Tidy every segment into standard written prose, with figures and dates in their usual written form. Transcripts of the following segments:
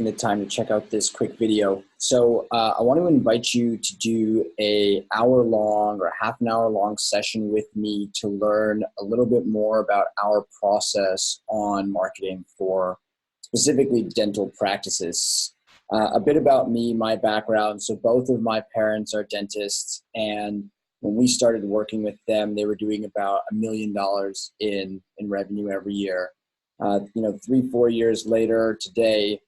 The time to check out this quick video. So I want to invite you to do a hour-long or half an hour-long session with me to learn a little bit more about our process on marketing for specifically dental practices. A bit about me, my background. So both of my parents are dentists, and when we started working with them, they were doing about $1 million in revenue every year. 3-4 years later, today,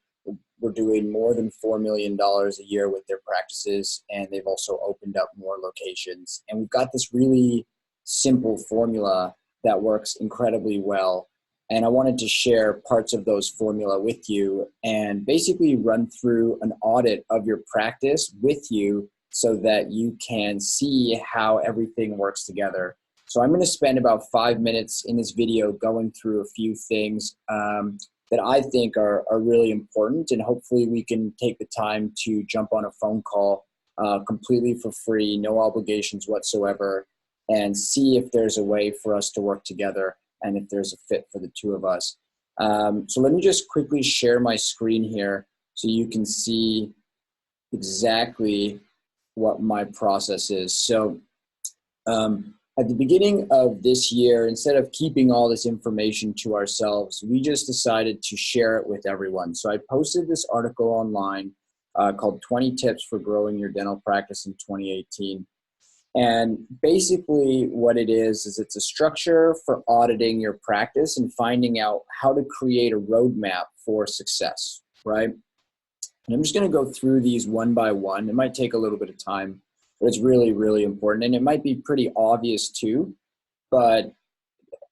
we're doing more than $4 million a year with their practices, and they've also opened up more locations. And we've got this really simple formula that works incredibly well. And I wanted to share parts of those formula with you and basically run through an audit of your practice with you so that you can see how everything works together. So I'm going to spend about 5 minutes in this video going through a few things that I think are really important, and hopefully we can take the time to jump on a phone call completely for free, no obligations whatsoever, and see if there's a way for us to work together and if there's a fit for the two of us. So let me just quickly share my screen here so you can see exactly what my process is. So at the beginning of this year, instead of keeping all this information to ourselves, we just decided to share it with everyone. So I posted this article online called 20 Tips for Growing Your Dental Practice in 2018. And basically what it is it's a structure for auditing your practice and finding out how to create a roadmap for success, right? And I'm just going to go through these one by one. It might take a little bit of time. It's really, really important, and it might be pretty obvious too, but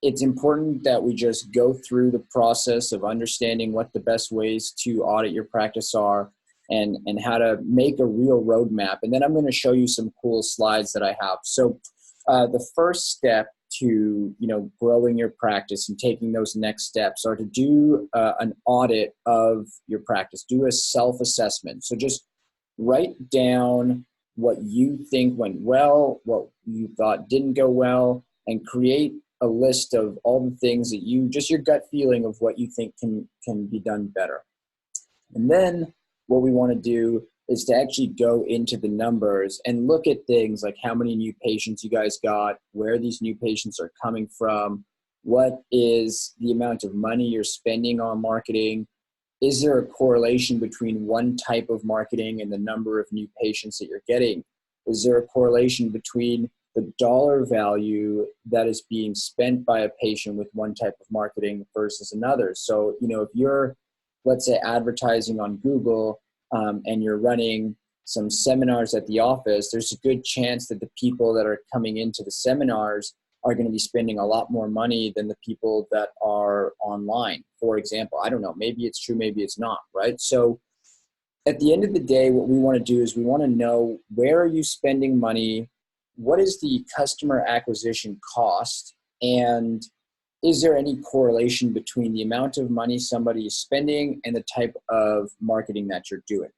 it's important that we just go through the process of understanding what the best ways to audit your practice are and how to make a real roadmap. And then I'm going to show you some cool slides that I have. So the first step to growing your practice and taking those next steps are to do an audit of your practice. Do a self-assessment. So just write down what you think went well, what you thought didn't go well, and create a list of all the things that just your gut feeling of what you think can be done better. And then what we want to do is to actually go into the numbers and look at things like how many new patients you guys got, where these new patients are coming from, what is the amount of money you're spending on marketing. Is there a correlation between one type of marketing and the number of new patients that you're getting? Is there a correlation between the dollar value that is being spent by a patient with one type of marketing versus another? So, if you're, let's say, advertising on Google and you're running some seminars at the office, there's a good chance that the people that are coming into the seminars are going to be spending a lot more money than the people that are online, for example. I don't know, maybe it's true, maybe it's not, right? So at the end of the day, what we want to do is we want to know, where are you spending money? What is the customer acquisition cost? And is there any correlation between the amount of money somebody is spending and the type of marketing that you're doing?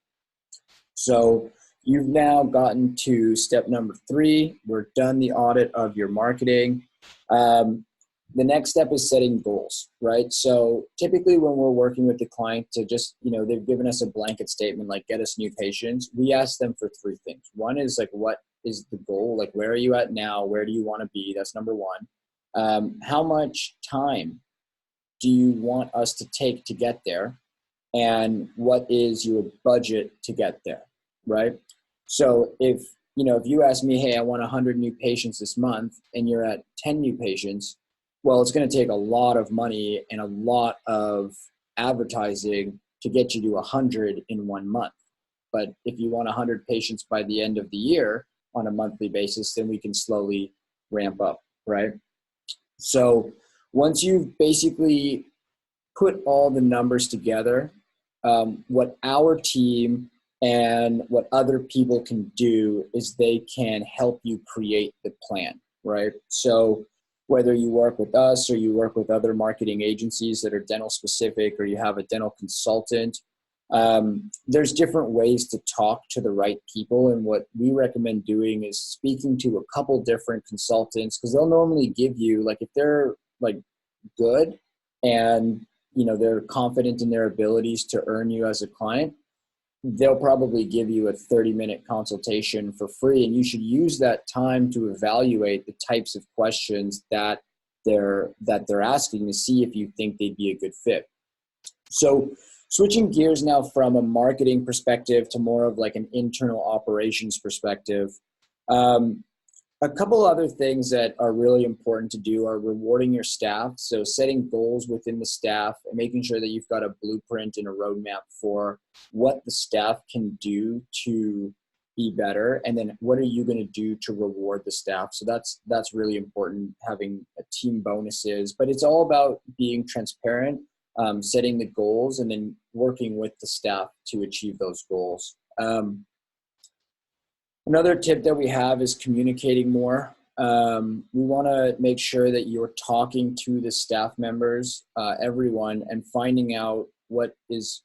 So you've now gotten to step number 3. We're done the audit of your marketing. The next step is setting goals, right? So typically when we're working with the client to just, they've given us a blanket statement like get us new patients, we ask them for 3 things. One is like, what is the goal? Like, where are you at now? Where do you want to be? That's number 1. How much time do you want us to take to get there? And what is your budget to get there, right? So if you ask me, hey, I want 100 new patients this month, and you're at 10 new patients, well, it's going to take a lot of money and a lot of advertising to get you to 100 in 1 month. But if you want 100 patients by the end of the year on a monthly basis, then we can slowly ramp up, right? So once you've basically put all the numbers together, what our team and what other people can do is they can help you create the plan, right? So whether you work with us or you work with other marketing agencies that are dental specific, or you have a dental consultant, there's different ways to talk to the right people. And what we recommend doing is speaking to a couple different consultants, because they'll normally give you, like, if they're like good and they're confident in their abilities to earn you as a client, they'll probably give you a 30-minute consultation for free. And you should use that time to evaluate the types of questions that they're asking to see if you think they'd be a good fit. So switching gears now from a marketing perspective to more of like an internal operations perspective, a couple other things that are really important to do are rewarding your staff. So setting goals within the staff and making sure that you've got a blueprint and a roadmap for what the staff can do to be better. And then what are you going to do to reward the staff? So that's really important, having a team bonuses, but it's all about being transparent, setting the goals, and then working with the staff to achieve those goals. Another tip that we have is communicating more. We want to make sure that you're talking to the staff members, everyone, and finding out what is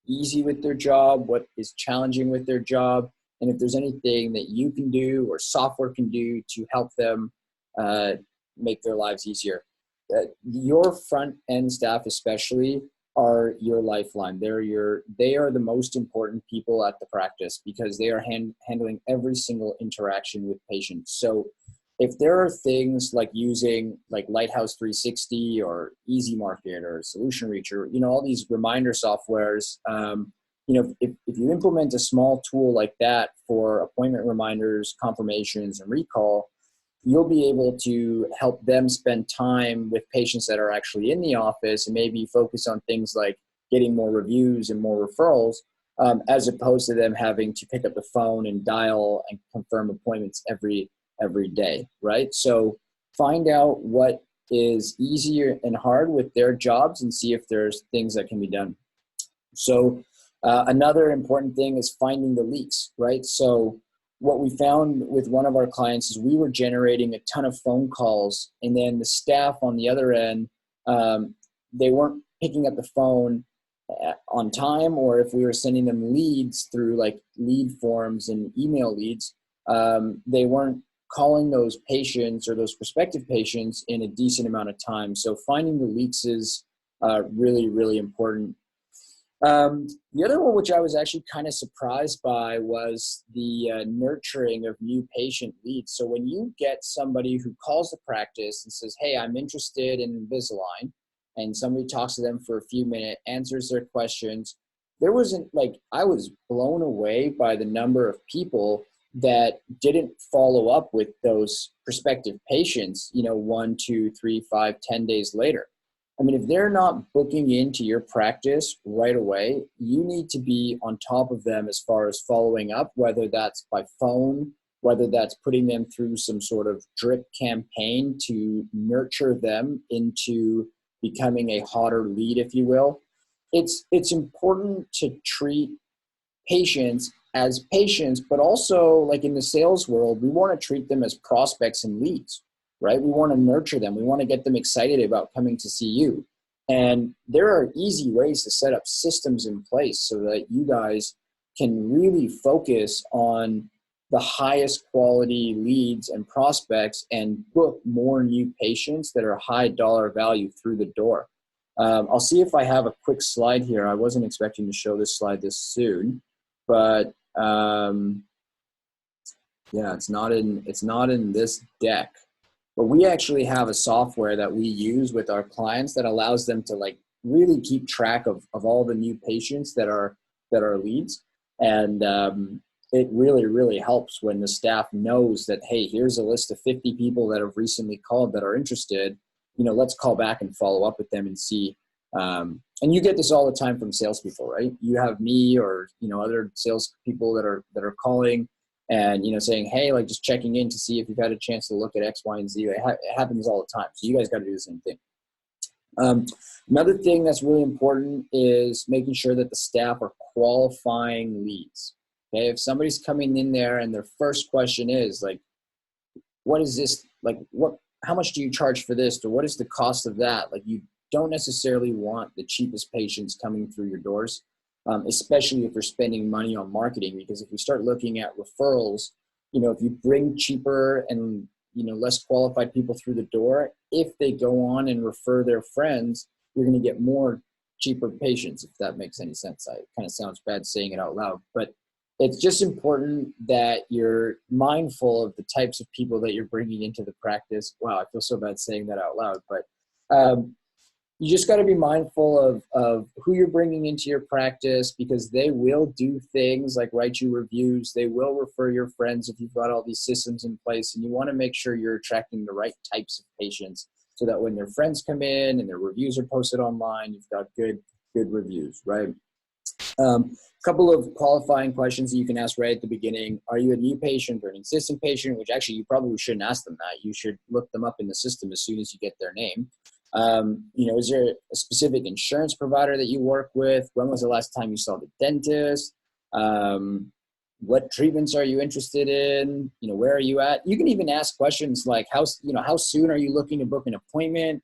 easy with their job, what is challenging with their job, and if there's anything that you can do or software can do to help them make their lives easier. Your front end staff especially are your lifeline. They are the most important people at the practice because they are handling every single interaction with patients. So if there are things like using like Lighthouse 360 or Easy Market or Solution Reach or, all these reminder softwares, if you implement a small tool like that for appointment reminders, confirmations, and recall, you'll be able to help them spend time with patients that are actually in the office and maybe focus on things like getting more reviews and more referrals, as opposed to them having to pick up the phone and dial and confirm appointments every day, right? So find out what is easier and hard with their jobs and see if there's things that can be done. So another important thing is finding the leaks, right? So what we found with one of our clients is we were generating a ton of phone calls, and then the staff on the other end, they weren't picking up the phone on time, or if we were sending them leads through like lead forms and email leads, they weren't calling those patients or those prospective patients in a decent amount of time. So finding the leaks is really, really important. The other one, which I was actually kind of surprised by, was the nurturing of new patient leads. So when you get somebody who calls the practice and says, hey, I'm interested in Invisalign, and somebody talks to them for a few minutes, answers their questions, I was blown away by the number of people that didn't follow up with those prospective patients, 1, 2, 3, 5, 10 days later. I mean, if they're not booking into your practice right away, you need to be on top of them as far as following up, whether that's by phone, whether that's putting them through some sort of drip campaign to nurture them into becoming a hotter lead, if you will. It's important to treat patients as patients, but also like in the sales world, we want to treat them as prospects and leads. Right? We want to nurture them. We want to get them excited about coming to see you. And there are easy ways to set up systems in place so that you guys can really focus on the highest quality leads and prospects and book more new patients that are high dollar value through the door. I'll see if I have a quick slide here. I wasn't expecting to show this slide this soon, but yeah, it's not in this deck. But we actually have a software that we use with our clients that allows them to like really keep track of all the new patients that are leads. And it really, really helps when the staff knows that, hey, here's a list of 50 people that have recently called that are interested. Let's call back and follow up with them and see. And you get this all the time from salespeople, right? You have me or, other salespeople that are calling and, saying, hey, like just checking in to see if you've had a chance to look at X, Y, and Z. It happens all the time. So you guys got to do the same thing. Another thing that's really important is making sure that the staff are qualifying leads. Okay. If somebody's coming in there and their first question is like, what is this? Like, how much do you charge for this? Or what is the cost of that? Like, you don't necessarily want the cheapest patients coming through your doors. Especially if you're spending money on marketing, because if you start looking at referrals, if you bring cheaper and, less qualified people through the door, if they go on and refer their friends, you're going to get more cheaper patients, if that makes any sense. It kind of sounds bad saying it out loud, but it's just important that you're mindful of the types of people that you're bringing into the practice. Wow, I feel so bad saying that out loud, but you just got to be mindful of who you're bringing into your practice, because they will do things like write you reviews. They will refer your friends if you've got all these systems in place, and you want to make sure you're attracting the right types of patients so that when their friends come in and their reviews are posted online, you've got good reviews, right? Couple of qualifying questions that you can ask right at the beginning. Are you a new patient or an existing patient? Which actually you probably shouldn't ask them that. You should look them up in the system as soon as you get their name. Is there a specific insurance provider that you work with? When was the last time you saw the dentist? What treatments are you interested in? Where are you at? You can even ask questions like how soon are you looking to book an appointment?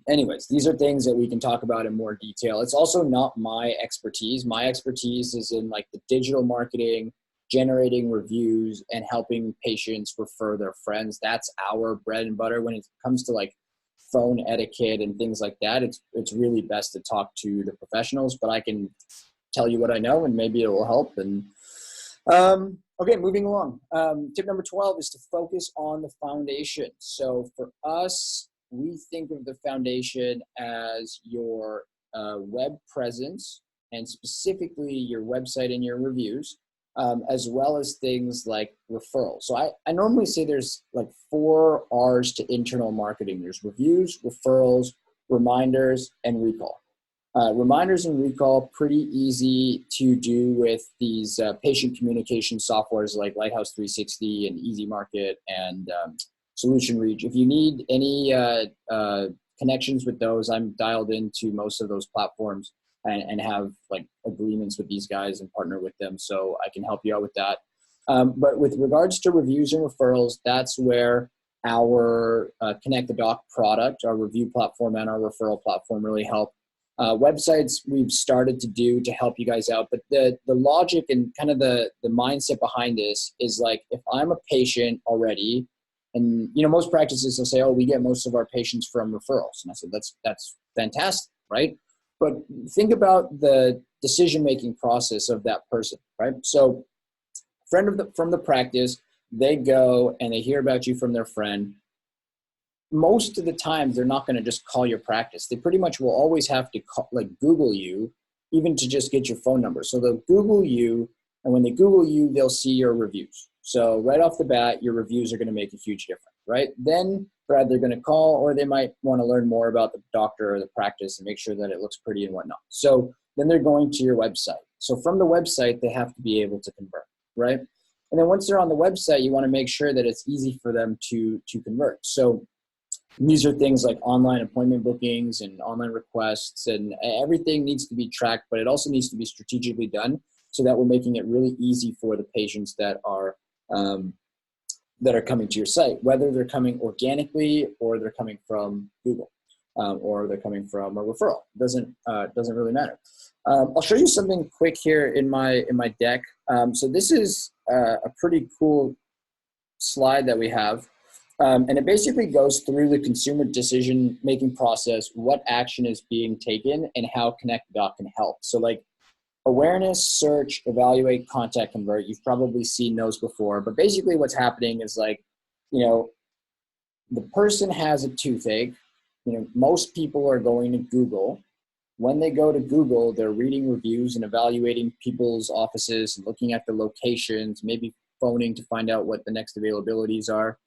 Anyways, these are things that we can talk about in more detail. It's also not my expertise. My expertise is in like the digital marketing, generating reviews, and helping patients refer their friends. That's our bread and butter. When it comes to like phone etiquette and things like that, it's really best to talk to the professionals, but I can tell you what I know and maybe it will help. And okay, moving along. Tip number 12 is to focus on the foundation. So for us, we think of the foundation as your web presence, and specifically your website and your reviews, as well as things like referrals. So I normally say there's like 4 R's to internal marketing. There's reviews, referrals, reminders, and recall. Reminders and recall, pretty easy to do with these patient communication softwares like Lighthouse 360 and Easy Market and Solution Reach. If you need any connections with those, I'm dialed into most of those platforms and have like agreements with these guys and partner with them, so I can help you out with that. But with regards to reviews and referrals, that's where our Connect the Doc product, our review platform and our referral platform really help. Websites we've started to do to help you guys out, but the logic and kind of the mindset behind this is like, if I'm a patient already, and most practices will say, oh, we get most of our patients from referrals. And I said, that's fantastic, right? But think about the decision-making process of that person, right? So from the practice, they go and they hear about you from their friend. Most of the time, they're not going to just call your practice. They pretty much will always have to Google you, even to just get your phone number. So they'll Google you, and when they Google you, they'll see your reviews. So right off the bat, your reviews are going to make a huge difference, right? Then they're either going to call, or they might want to learn more about the doctor or the practice and make sure that it looks pretty and whatnot. So then they're going to your website. So from the website, they have to be able to convert, right? And then once they're on the website, you want to make sure that it's easy for them to convert. So these are things like online appointment bookings and online requests, and everything needs to be tracked, but it also needs to be strategically done so that we're making it really easy for the patients that are coming to your site, whether they're coming organically or they're coming from Google or they're coming from a referral. Doesn't really matter. I'll show you something quick here in my deck. So this is a pretty cool slide that we have. And it basically goes through the consumer decision-making process, what action is being taken, and how Connect Doc can help. So like awareness, search, evaluate, contact, convert. You've probably seen those before. But basically what's happening is like, the person has a toothache. Most people are going to Google. When they go to Google, they're reading reviews and evaluating people's offices and looking at the locations, maybe phoning to find out what the next availabilities are.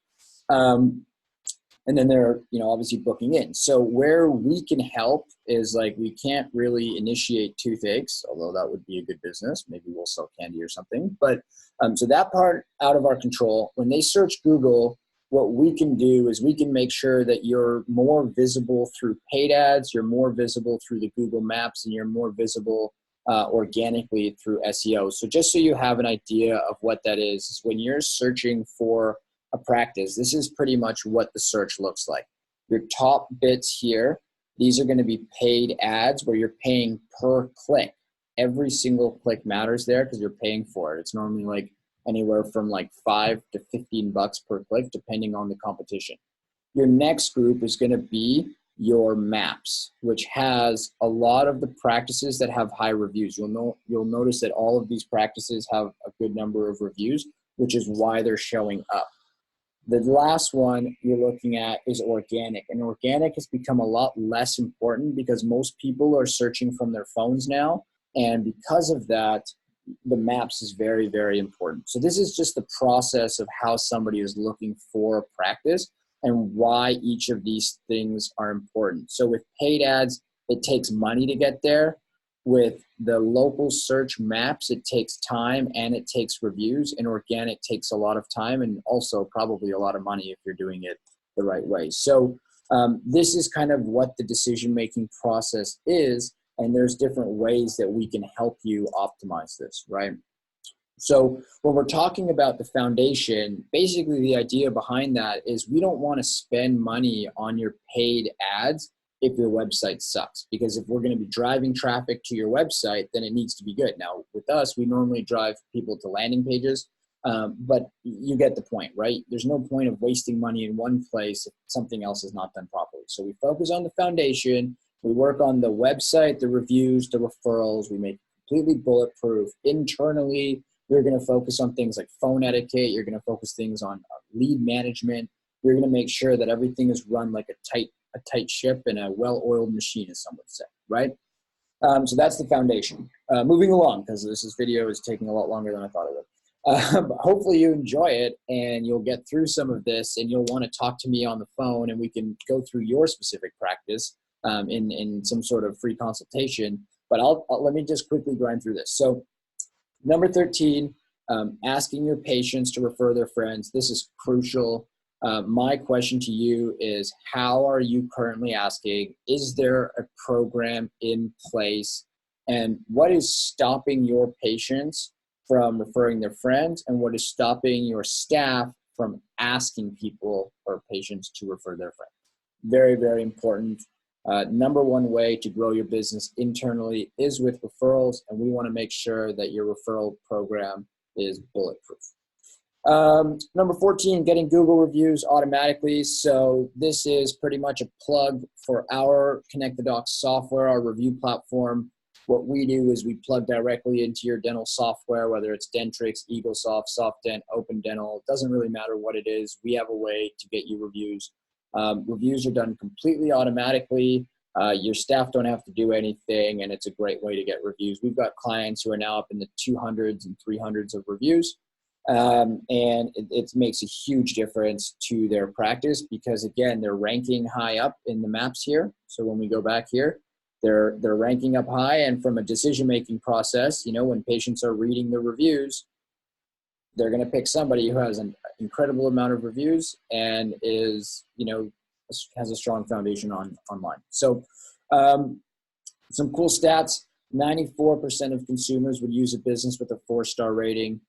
And then they're, obviously booking in. So where we can help is like, we can't really initiate toothaches, although that would be a good business. Maybe we'll sell candy or something. But so that part out of our control. When they search Google, what we can do is we can make sure that you're more visible through paid ads, you're more visible through the Google Maps, and you're more visible organically through SEO. So just so you have an idea of what that is when you're searching for a practice, this is pretty much what the search looks like. Your top bits here, these are going to be paid ads where you're paying per click. Every single click matters there because you're paying for it. It's normally like anywhere from like $5 to $15 per click, depending on the competition. Your next group is going to be your maps, which has a lot of the practices that have high reviews. You'll notice that all of these practices have a good number of reviews, which is why they're showing up. The last one you're looking at is organic, and organic has become a lot less important because most people are searching from their phones now. And because of that, the maps is very, very important. So this is just the process of how somebody is looking for practice and why each of these things are important. So with paid ads, it takes money to get there. With the local search maps, it takes time and it takes reviews, and organic takes a lot of time and also probably a lot of money if you're doing it the right way. So this is kind of what the decision-making process is, and there's different ways that we can help you optimize this, right? So when we're talking about the foundation, basically the idea behind that is we don't want to spend money on your paid ads if your website sucks. Because if we're going to be driving traffic to your website, then it needs to be good. Now, with us, we normally drive people to landing pages, but you get the point, right? There's no point of wasting money in one place if something else is not done properly. So we focus on the foundation. We work on the website, the reviews, the referrals. We make it completely bulletproof. Internally, you're going to focus on things like phone etiquette. You're going to focus things on lead management. You're going to make sure that everything is run like a tight ship and a well-oiled machine, as some would say, right? So that's the foundation. Moving along, because this video is taking a lot longer than I thought it would. But hopefully you enjoy it and you'll get through some of this and you'll want to talk to me on the phone and we can go through your specific practice in some sort of free consultation. But let me just quickly grind through this. So number 13, asking your patients to refer their friends. This is crucial. My question to you is, how are you currently asking? Is there a program in place? And what is stopping your patients from referring their friends? And what is stopping your staff from asking people or patients to refer their friends? Very, very important. Number one way to grow your business internally is with referrals, and we want to make sure that your referral program is bulletproof. Number 14, getting Google reviews automatically. So this is pretty much a plug for our Connect the Docs software, our review platform. What we do is we plug directly into your dental software, whether it's Dentrix, EagleSoft, SoftDent, Open Dental. It doesn't really matter what it is. We have a way to get you reviews. Reviews are done completely automatically. Your staff don't have to do anything, and it's a great way to get reviews. We've got clients who are now up in the 200s and 300s of reviews. And it makes a huge difference to their practice because, again, they're ranking high up in the maps here. So when we go back here, they're ranking up high. And from a decision-making process, you know, when patients are reading the reviews, they're going to pick somebody who has an incredible amount of reviews and is, you know, has a strong foundation online. So some cool stats: 94% of consumers would use a business with a 4-star rating.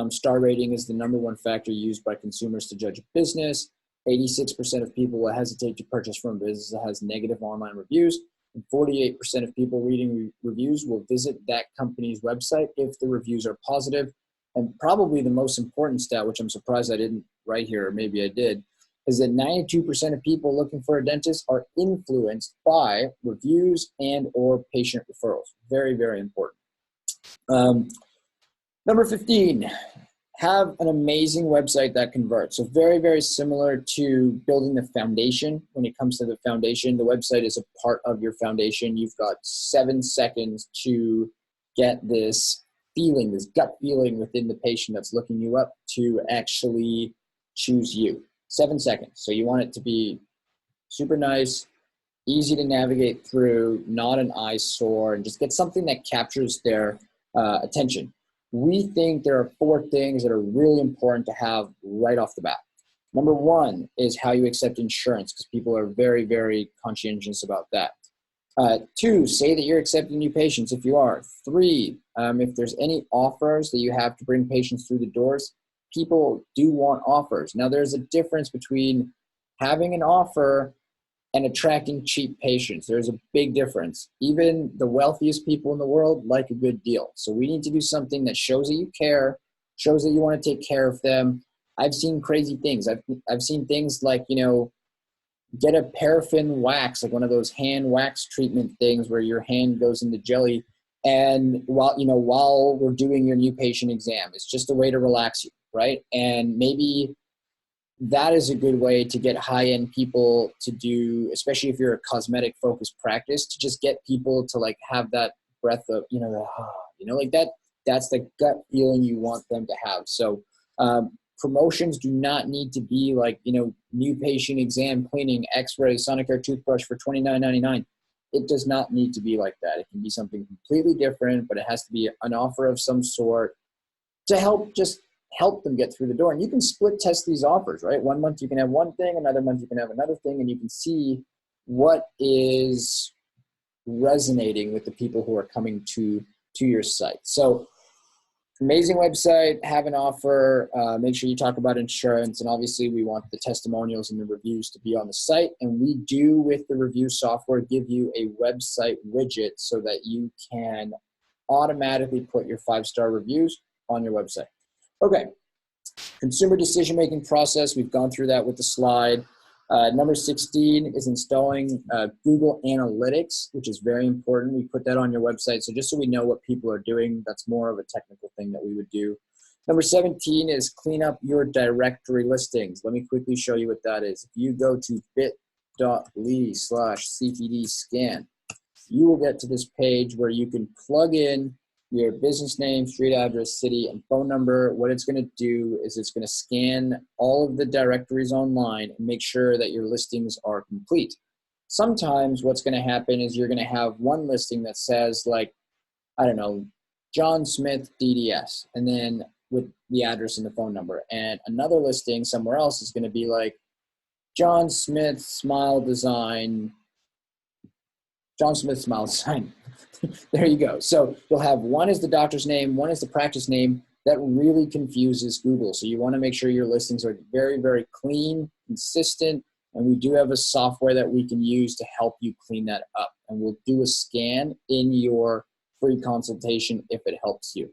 Star rating is the number one factor used by consumers to judge a business. 86% of people will hesitate to purchase from a business that has negative online reviews. And 48% of people reading reviews will visit that company's website if the reviews are positive. And probably the most important stat, which I'm surprised I didn't write here, or maybe I did, is that 92% of people looking for a dentist are influenced by reviews and or patient referrals. Very, very important. Number 15, have an amazing website that converts. So very, very similar to building the foundation. When it comes to the foundation, the website is a part of your foundation. You've got 7 seconds to get this feeling, this gut feeling within the patient that's looking you up to actually choose you. 7 seconds. So you want it to be super nice, easy to navigate through, not an eyesore, and just get something that captures their attention. We think there are 4 things that are really important to have right off the bat. Number 1 is how you accept insurance, because people are very, very conscientious about that. 2, say that you're accepting new patients if you are. 3, if there's any offers that you have to bring patients through the doors, people do want offers. Now, there's a difference between having an offer and attracting cheap patients. There's a big difference. Even the wealthiest people in the world like a good deal. So we need to do something that shows that you care, shows that you want to take care of them. I've seen crazy things. I've seen things like, you know, get a paraffin wax, like one of those hand wax treatment things where your hand goes into jelly. And while we're doing your new patient exam, it's just a way to relax you, right? And maybe that is a good way to get high-end people to do, especially if you're a cosmetic focused practice, to just get people to like have that breath of, like that's the gut feeling you want them to have. So promotions do not need to be like, new patient exam, cleaning, x-ray, Sonicare toothbrush for $29.99. It does not need to be like that. It can be something completely different, but it has to be an offer of some sort to help them get through the door. And you can split test these offers, right? 1 month you can have one thing, another month you can have another thing, and you can see what is resonating with the people who are coming to your site. So amazing website, have an offer, make sure you talk about insurance, and obviously we want the testimonials and the reviews to be on the site. And we do, with the review software, give you a website widget so that you can automatically put your 5-star reviews on your website. Okay, consumer decision-making process. We've gone through that with the slide. Number 16 is installing Google Analytics, which is very important. We put that on your website. So just so we know what people are doing, that's more of a technical thing that we would do. Number 17 is clean up your directory listings. Let me quickly show you what that is. If you go to bit.ly/CPD-scan, you will get to this page where you can plug in your business name, street address, city, and phone number. What it's going to do is it's going to scan all of the directories online and make sure that your listings are complete. Sometimes what's going to happen is you're going to have one listing that says, like, I don't know, John Smith DDS, and then with the address and the phone number. And another listing somewhere else is going to be like John Smith Smile Design. There you go. So you'll have one is the doctor's name, one is the practice name. That really confuses Google. So you want to make sure your listings are very, very clean, consistent, and we do have a software that we can use to help you clean that up. And we'll do a scan in your free consultation if it helps you.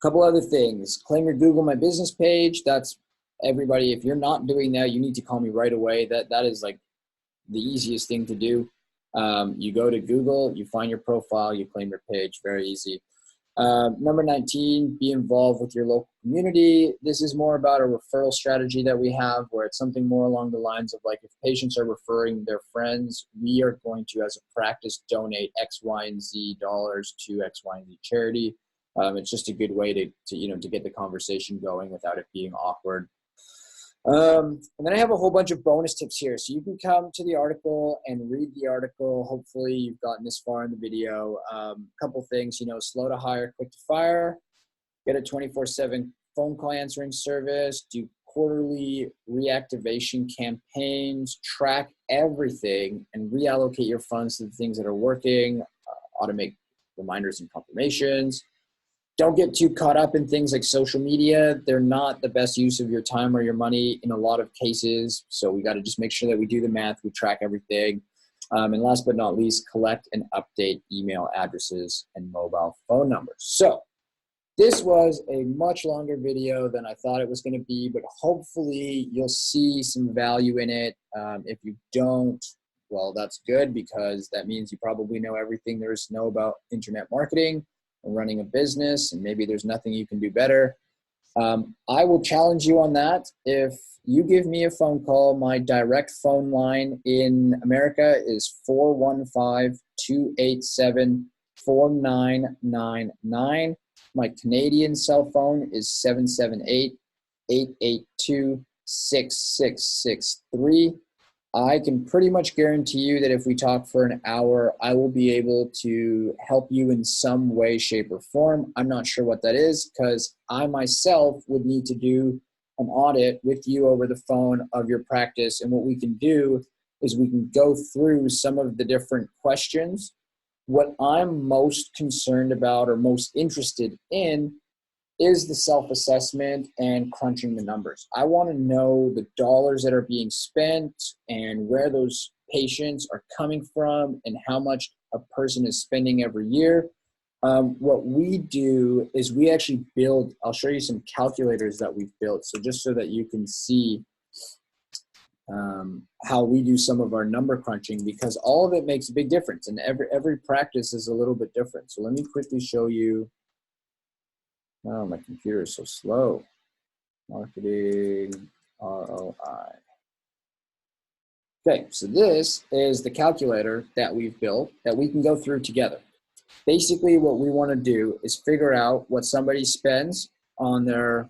Couple other things. Claim your Google My Business page. That's everybody. If you're not doing that, you need to call me right away. That is like the easiest thing to do. You go to Google, you find your profile, you claim your page. Very easy. Number 19, be involved with your local community. This is more about a referral strategy that we have, where it's something more along the lines of like, if patients are referring their friends, we are going to, as a practice, donate X, Y, and Z dollars to X, Y, and Z charity. It's just a good way to get the conversation going without it being awkward. And then I have a whole bunch of bonus tips here. So you can come to the article and read the article. Hopefully you've gotten this far in the video. Couple things, slow to hire, quick to fire, get a 24/7 phone call answering service, do quarterly reactivation campaigns, track everything and reallocate your funds to the things that are working, automate reminders and confirmations. Don't get too caught up in things like social media. They're not the best use of your time or your money in a lot of cases. So we got to just make sure that we do the math, we track everything. And last but not least, collect and update email addresses and mobile phone numbers. So this was a much longer video than I thought it was going to be, but hopefully you'll see some value in it. If you don't, well, that's good, because that means you probably know everything there is to know about internet marketing and running a business, and maybe there's nothing you can do better. I will challenge you on that. If you give me a phone call, my direct phone line in America is 415-287-4999. My Canadian cell phone is 778-882-6663. I can pretty much guarantee you that if we talk for an hour, I will be able to help you in some way, shape, or form. I'm not sure what that is, because I myself would need to do an audit with you over the phone of your practice. And what we can do is we can go through some of the different questions. What I'm most concerned about or most interested in is the self-assessment and crunching the numbers. I want to know the dollars that are being spent and where those patients are coming from and how much a person is spending every year. What we do is we actually build, I'll show you some calculators that we've built. So just so that you can see how we do some of our number crunching, because all of it makes a big difference, and every practice is a little bit different. So let me quickly show you. Oh, my computer is so slow. Marketing ROI. Okay, so this is the calculator that we've built that we can go through together. Basically, what we want to do is figure out what somebody spends on their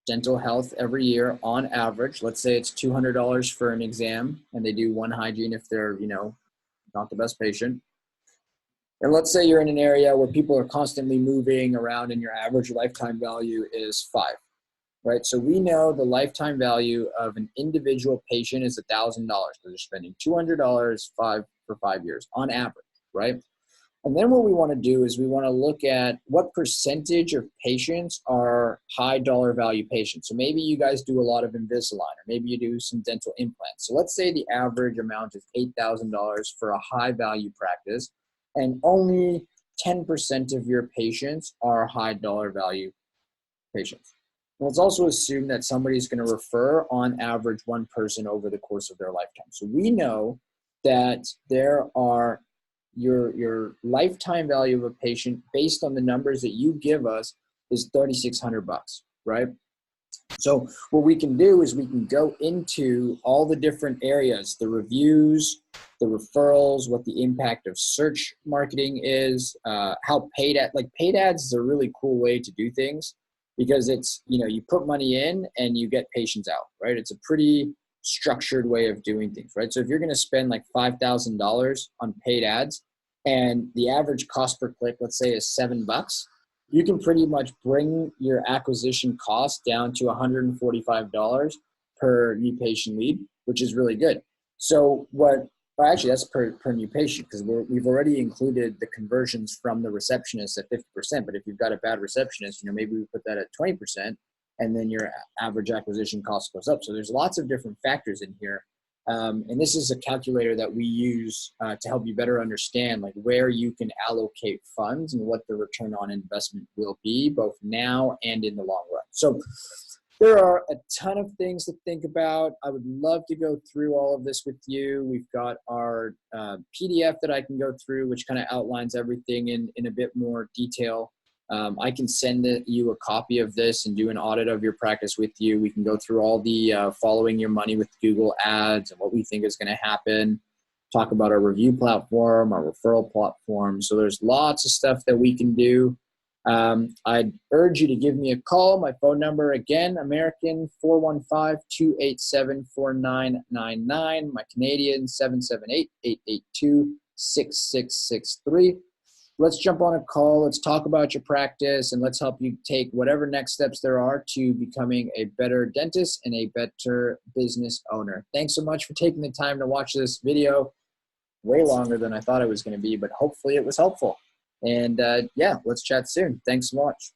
dental health every year on average. Let's say it's $200 for an exam, and they do one hygiene if they're, not the best patient. And let's say you're in an area where people are constantly moving around and your average lifetime value is 5, right? So we know the lifetime value of an individual patient is $1,000 because they're spending $200 for 5 years on average, right? And then what we want to do is we want to look at what percentage of patients are high dollar value patients. So maybe you guys do a lot of Invisalign, or maybe you do some dental implants. So let's say the average amount is $8,000 for a high value practice, and only 10% of your patients are high dollar value patients. Well, let's also assume that somebody's going to refer on average one person over the course of their lifetime. So we know that there are your lifetime value of a patient based on the numbers that you give us is $3,600, right? So what we can do is we can go into all the different areas, the reviews, the referrals, what the impact of search marketing is, how paid ads is a really cool way to do things, because it's, you put money in and you get patients out, right? It's a pretty structured way of doing things, right? So if you're going to spend like $5,000 on paid ads and the average cost per click, let's say, is $7, you can pretty much bring your acquisition cost down to $145 per new patient lead, which is really good. So actually that's per new patient, because we've already included the conversions from the receptionist at 50%. But if you've got a bad receptionist, maybe we put that at 20%, and then your average acquisition cost goes up. So there's lots of different factors in here. And this is a calculator that we use to help you better understand where you can allocate funds and what the return on investment will be, both now and in the long run. So there are a ton of things to think about. I would love to go through all of this with you. We've got our PDF that I can go through, which kind of outlines everything in a bit more detail. I can send you a copy of this and do an audit of your practice with you. We can go through all the following your money with Google ads and what we think is going to happen. Talk about our review platform, our referral platform. So there's lots of stuff that we can do. I'd urge you to give me a call. My phone number, again, American 415-287-4999. My Canadian 778-882-6663. Let's jump on a call. Let's talk about your practice, and let's help you take whatever next steps there are to becoming a better dentist and a better business owner. Thanks so much for taking the time to watch this video. Way longer than I thought it was going to be, but hopefully it was helpful. And yeah, let's chat soon. Thanks so much.